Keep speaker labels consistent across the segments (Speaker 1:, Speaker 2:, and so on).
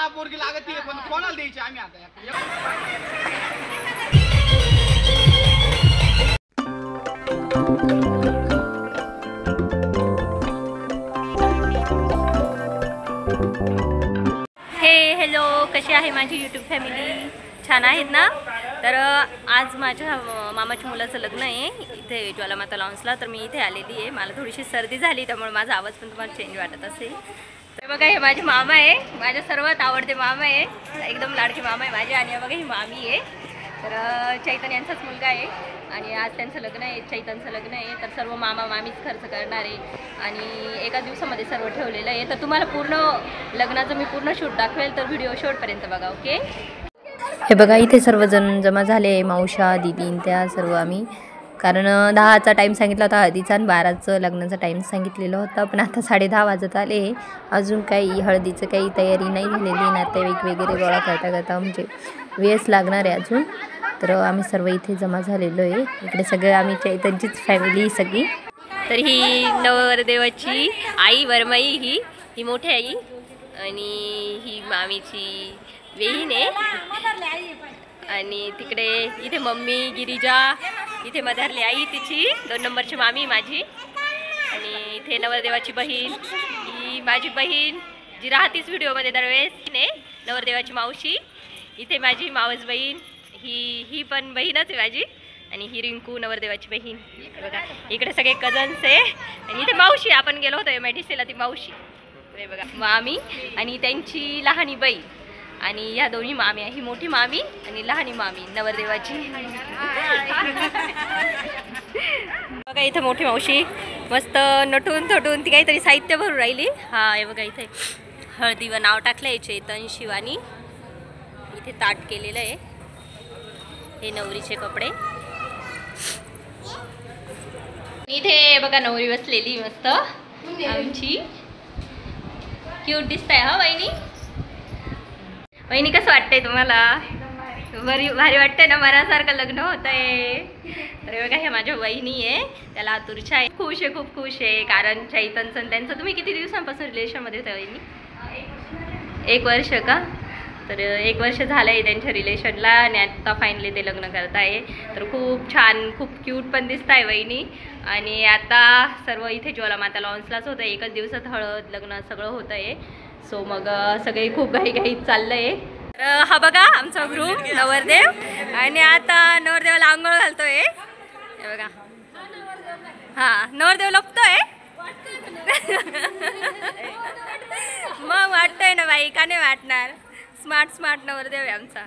Speaker 1: मला पोरगी लागत पण कोणाला द्यायची आम्ही आता.
Speaker 2: हॅलो, कशी आहे माझी यूट्यूब फॅमिली? छान आहेत ना? तर आज माझ्या मामाच्या मुलाचं लग्न आहे इथे ज्वालामाता लॉन्सला. तर मी इथे आलेली आहे. मला थोडीशी सर्दी झाली त्यामुळे माझा आवाज पण तुम्हाला चेंज वाटत असेल. तर बघा, हे माझे मामा आहे, माझ्या सर्वात आवडते मामा आहे, एकदम लाडके मामा आहे माझे. आणि बघा ही मामी आहे. तर चैतन यांचाच मुलगा आहे आणि आज त्यांचं लग्न आहे, चैतनचं लग्न आहे. तर सर्व मामा मामीच खर्च करणार आहे आणि एका दिवसामध्ये सर्व ठेवलेलं आहे. तर तुम्हाला पूर्ण लग्नाचं मी पूर्ण शूट दाखवेल, तर व्हिडिओ शेवटपर्यंत बघा. ओके. हे बघा, इथे सर्वजण जमा झाले, मावशा दीदीन त्या सर्व आम्ही. कारण 10चा टाईम सांगितला होता हळदीचा आणि 12चं लग्नाचा टाईम सांगितलेला होता. पण आता 10:30 वाजत आले. अजून काही हळदीचं काही तयारी नाही झालेली. नातेवाईक वगैरे गोळा करता करता म्हणजे वेळच लागणार आहे अजून. तर आम्ही सर्व इथे जमा झालेलो आहे. इकडे सगळे आम्ही चैतनचीच फॅमिली सगळी. तर ही नवरदेवाची आई वरमाई, ही मोठी आई आणि ही मामीची वेहीण आहे. आणि तिकडे इथे मम्मी गिरिजा, इथे मधारली आई तिची 2 नंबरची मामी माझी. आणि इथे नवरदेवाची बहीण, ही माझी बहीण जी राहतीच व्हिडिओमध्ये दरवेळेस. ने नवरदेवाची मावशी, इथे माझी मावस बहीण, ही पण बहीणच आहे माझी. आणि ही रिंकू नवरदेवाची बहीण. बघा इकडे सगळे कझन्स आहे. आणि इथे मावशी, आपण गेलो होतो MIDCला, ती मावशी. हे बघा मामी आणि त्यांची लहानी बाई. आणि ह्या दोन्ही मामी आहे, ही मोठी मामी आणि लहानी मामी नवरदेवाची. बघा इथे मोठी मावशी मस्त नटून थटून ती काहीतरी साहित्य भरून राहिली. हा हे बघा, इथे हळदीवर नाव टाकलं आहे चैतन शिवानी. इथे ताट केलेलं आहे. हे नवरीचे कपडे. इथे बघा नवरी बसलेली मस्त आमची. क्यूट दिसताय हा वहिनी. वहिनी कसं वाटतंय तुम्हाला? भारी वाटतंय ना? मनासारखं लग्न होत आहे. तर बघा हे माझ्या वहिनी आहे, त्याला आतुरछा आहे. खुश आहे, खूप खुश आहे. कारण चैतनचं त्यांचं, तुम्ही किती दिवसांपासून रिलेशनमध्ये होता वहिनी? 1 वर्ष का? तर 1 वर्ष झालं आहे त्यांच्या रिलेशनला आणि आता फायनली ते लग्न करत आहे. तर खूप छान, खूप क्यूट पण दिसत आहे वहिनी. आणि आता सर्व इथे ज्वालामाता लॉन्सलाच होतं. 1च दिवसात हळद लग्न सगळं होतं आहे. सो मग सगळे खूप घाईघाईत चाललं आहे. तर हा बघा आमचा ग्रुप नवरदेव. आणि आता नवरदेवाला आंघोळ घालतोय. हे बघा, हा नवरदेव लपतोय. मग वाटतंय ना बाई, का नाही वाटणार? स्मार्ट नवरदेव आहे आमचा.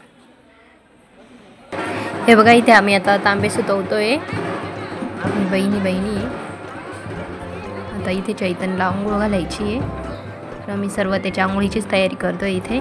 Speaker 2: हे बघा इथे आम्ही आता तांबे सुतवतोय. बहिणी आता इथे चैतनला आंघोळ घालायची आहे. तर आम्ही सर्व त्याच्या आंघोळीचीच तयारी करतोय इथे.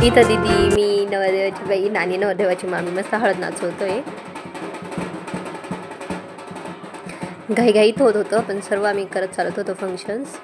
Speaker 2: इथं दीदी, मी, नवरदेवाची बहीण आणि नवरदेवाची मामी मस्त हळद नाचवतोय. घाईघाईत होत होतं पण सर्व आम्ही करत चालत होतो फंक्शन्स.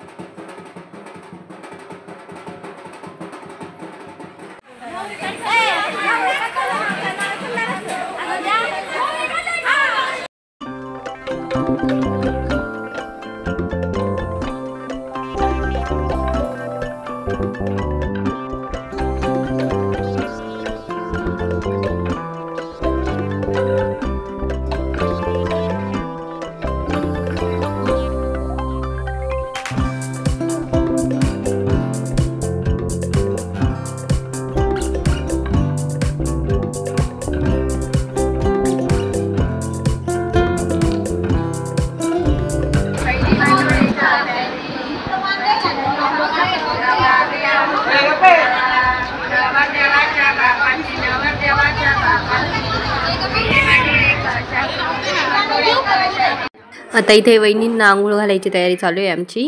Speaker 2: आता इथे वहिनींना आंघोळ घालायची तयारी चालू आहे आमची.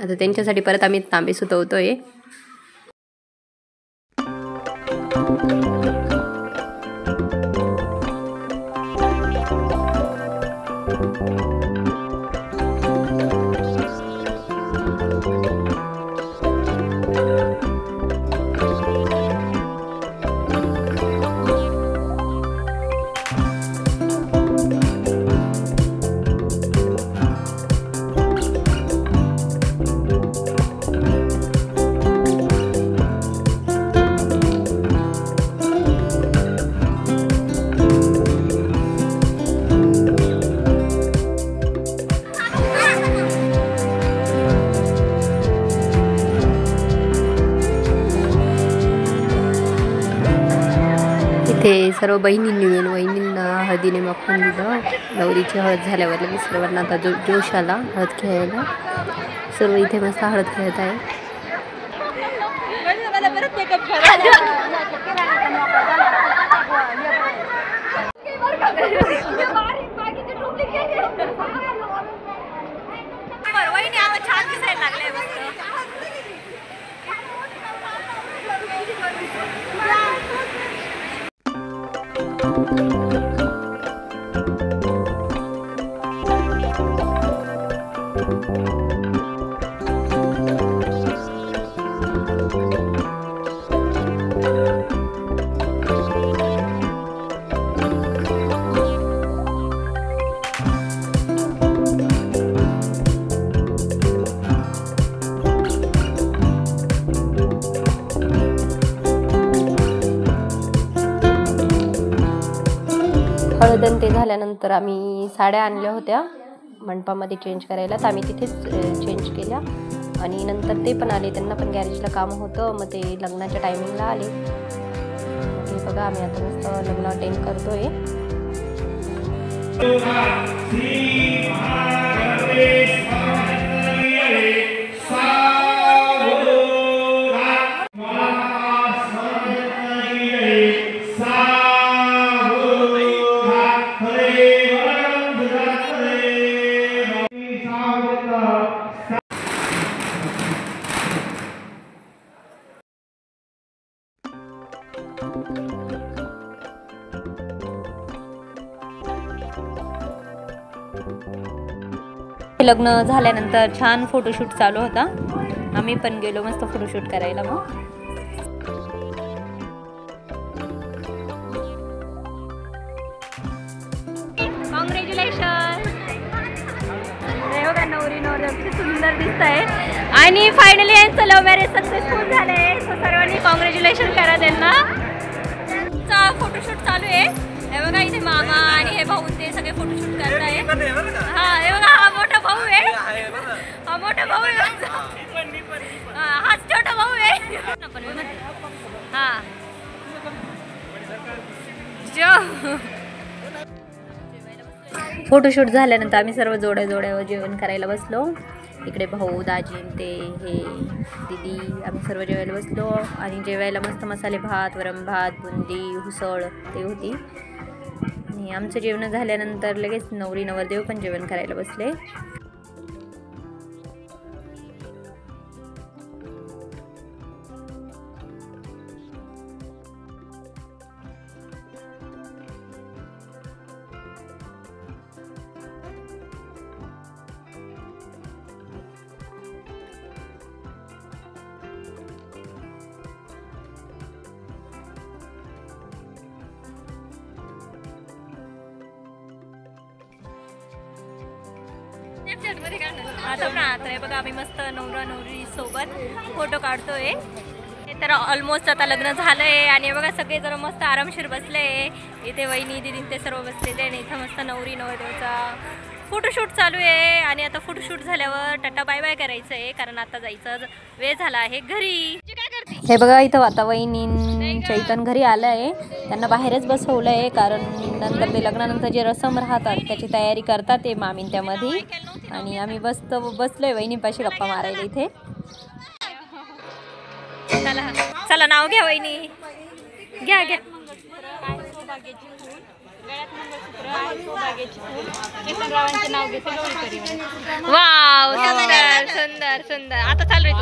Speaker 2: आता त्यांच्यासाठी परत आम्ही तांबे सुतवतोय. इथे सर्व बहिणींनी मिळून वहिनींना हळदीने माखून दिलं. नवरीची हळद झाल्यावर लगेच सर्वांना आता जोश आला हळद खेळायला. सर्व इथे मस्त हळद खेळत आहे. छान दिसायला लागले मस्त. हळदन ते झाल्यानंतर आम्ही साड्या आणल्या होत्या मंडपामध्ये चेंज करायला, तर आम्ही तिथेच चेंज केल्या. आणि नंतर ते पण आले, त्यांना पण गॅरेजला काम होतं, मग ते लग्नाच्या टायमिंगला आले. हे बघा आम्ही आता मस्त लग्न अटेंड करतोय. लग्न झाल्यानंतर छान फोटोशूट चालू होता. आम्ही पण गेलो मस्त फोटोशूट करायला. मग कॉंग्रॅच्युलेशन. नवरी नवरी सुंदर दिसत आहे. आणि फायनली यांचं लव्ह मॅरेज सक्सेसफुल झालंय. सो सर्वांनी कॉंग्रॅच्युलेशन करा त्यांना. फोटोशूट चालू आहे. हे बघा इथे मामा आणि हे भाऊ ते सगळे फोटोशूट करत आहे. हा हे बघा हा मोठा भाऊ आहे. हा मोठा भाऊ आहे. हाच छोटा भाऊ आहे. हा फोटोशूट झाल्यानंतर आम्ही सर्व जोड्या जोड्यावर जेवण करायला बसलो. इकडे भाऊ दाजी ते हे दीदी आम्ही सर्व जेवायला बसलो. आणि जेवायला मस्त मसाले भात, वरण भात, बुंदी, उसळ ते होती. आणि आमचं जेवण झाल्यानंतर लगेच नवरी नवरदेव पण जेवण करायला बसले. आता पण आता बघा आम्ही मस्त नवरा नवरी सोबत फोटो काढतोय. तर ऑलमोस्ट आता लग्न झालंय आणि बघा सगळे जरा मस्त आरामशीर बसले. इथे वहिनी दिदी ते सर्व बसलेले आणि इथं मस्त नवरी नवरदेवचा फोटोशूट चालू आहे. आणि आता फोटोशूट झाल्यावर टाटा बाय बाय करायचं आहे कारण आता जायचं वेळ झाला आहे घरी. हे बघा इथं आता वहिनी चैतन घरी आलं आहे. त्यांना बाहेरच बसवलं आहे कारण नंतर ते लग्नानंतर जे रसम राहतात त्याची तयारी करतात ते मामीन त्यामध्ये. आणि आम्ही बसलोय वहिनीपाशी गप्पा मारायला इथे. चला चला नाव घ्या वहिनी, घ्या घ्या. वाव सुंदर सुंदर सुंदर. आता चालू आहे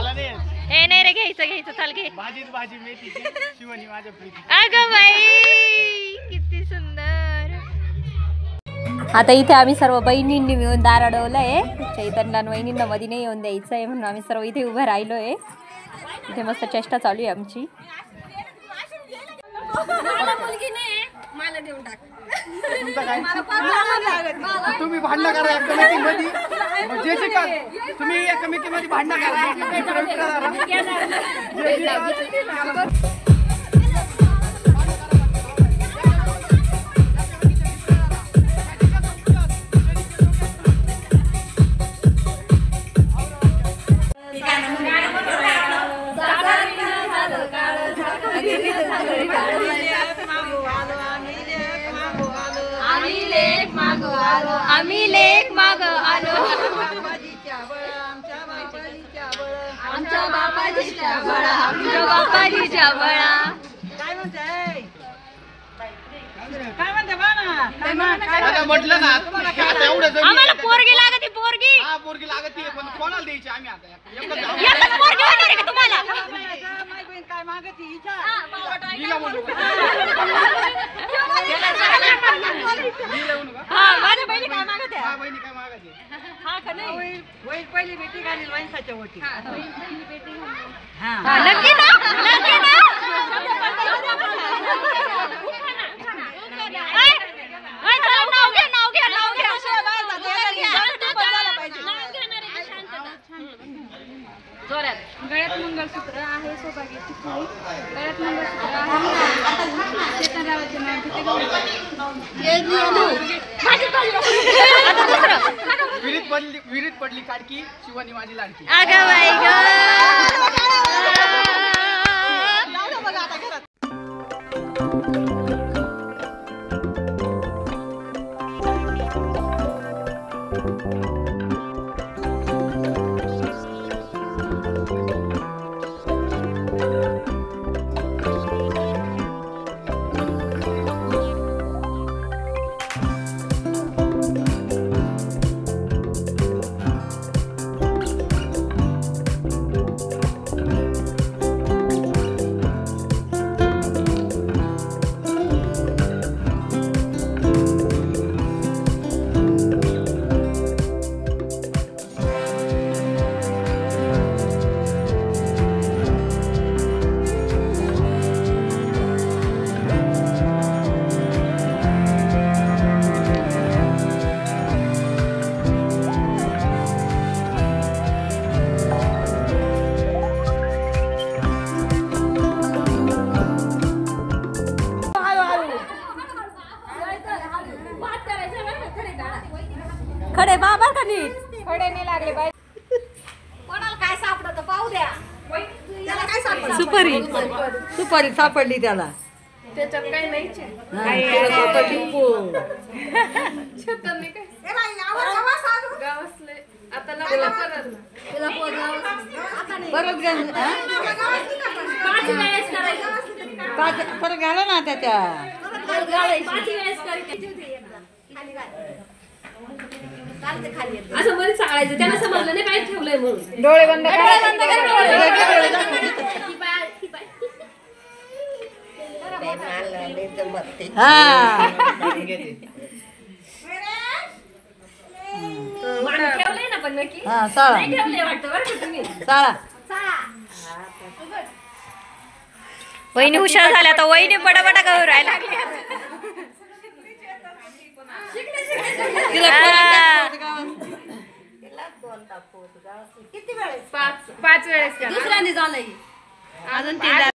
Speaker 2: हे नाही रे घ्यायचं चाल घे.
Speaker 1: भाजी मेथी शिवानी माझ्या प्रीती.
Speaker 2: अगं बाई किती सुंदर. आता इथे आम्ही सर्व बहिणींनी मिळून दार अडवलंय. चैतन्यला वहिनींना मध्ये नाही येऊन द्यायचं आहे म्हणून आम्ही सर्व इथे उभं राहिलोय. इथे मस्त चेष्टा चालू आहे आमची.
Speaker 3: मला देऊन टाक.
Speaker 1: तुम्ही भांडण करा कमिटीमध्ये तुम्ही या कमिटीमध्ये भांडण करा.
Speaker 2: आम्ही लेक माग आलो. आमच्या बापाजीच्या बळा.
Speaker 1: म्हटलं ना
Speaker 2: आम्हाला पोरगी लागते. पोरगी
Speaker 1: पोरगी लागते पण कोणाला द्यायची आम्ही आता
Speaker 2: एकच पोरगी होणार आहे का तुम्हाला? माझ्या बहिणी काय मागत आहे?
Speaker 1: बहिणी काय मागायची
Speaker 3: पहिली बेटी घालील वंशाच्या ओटी.
Speaker 2: नक्की ना नक्की ना. नाव घ्या नाव घ्या नाव घ्या.
Speaker 3: गळ्यात मंगळसूत्र आहे सौभाग्याची फुली. गळ्यात मंगळसूत्र आहे चेतनरावाचे नाव.
Speaker 1: विहिरीत पडली काडकी शिवानी माझी लाडकी.
Speaker 2: अगं बाई ग. खडे बाबा का नीट
Speaker 3: खडे नाही लागले पाहिजे. कोणाला काय सापडत पाहू द्या. त्याला काय सापडलं?
Speaker 4: सुपारी सापडली त्याला.
Speaker 3: त्याच्यात काही नाहीच आहे. आता
Speaker 4: परत घाला ना त्याच्या.
Speaker 3: असं मध्ये सांगायचं त्यांना समजलं नाही काय ठेवलंय म्हणून.
Speaker 4: डोळे बंद
Speaker 3: ठेवलंय ना पण नक्की ठेवलंय वाटतं बरं का तुम्ही.
Speaker 2: वहिनी हुशार झाल्या तर वहिनी पटापटा करू राहिला.
Speaker 3: पाच वेळेस करा.
Speaker 2: दुसऱ्यांदा झालंय अजून तीनदा.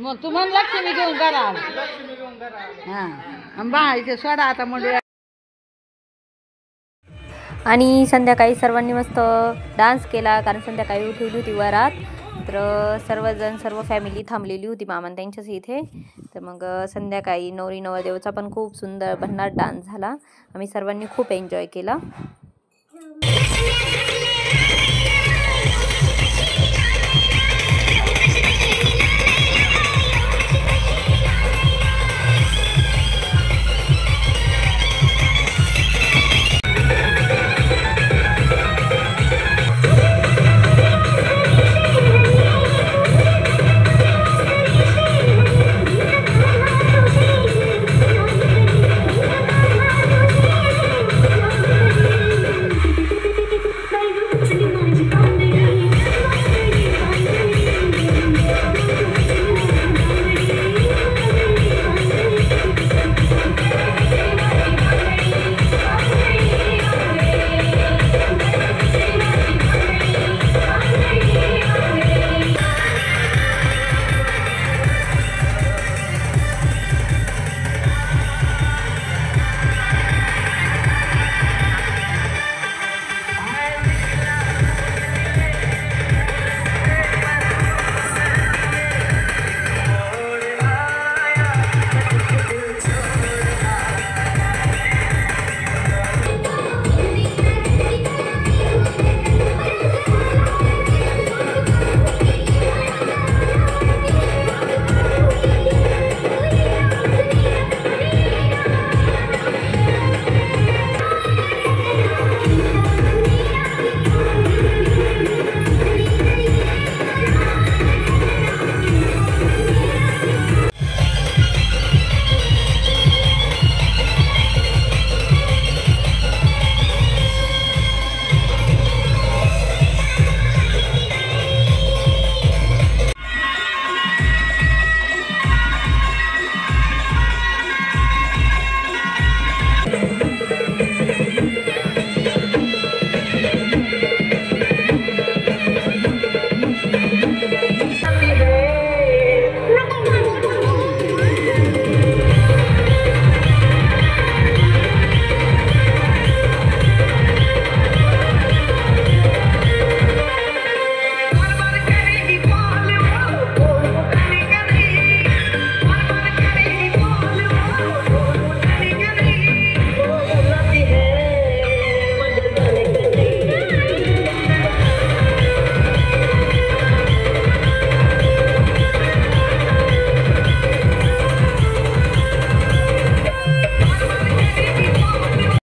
Speaker 4: मग तुम्हाला लक्ष्मी घेऊन करा
Speaker 1: लक्ष्मी घेऊन करा.
Speaker 4: हा बा इथे सोडा आता म्हणूया.
Speaker 2: आणि संध्याकाळी सर्वांनी मस्त डान्स केला, कारण संध्याकाळी उठवली होती वरात. तर सर्वजण सर्व फॅमिली थांबलेली होती मामा त्यांच्याच इथे. तर मग संध्याकाळी नवरी नवरदेवचा पण खूप सुंदर भन्नाट डान्स झाला. आम्ही सर्वांनी खूप एन्जॉय केला.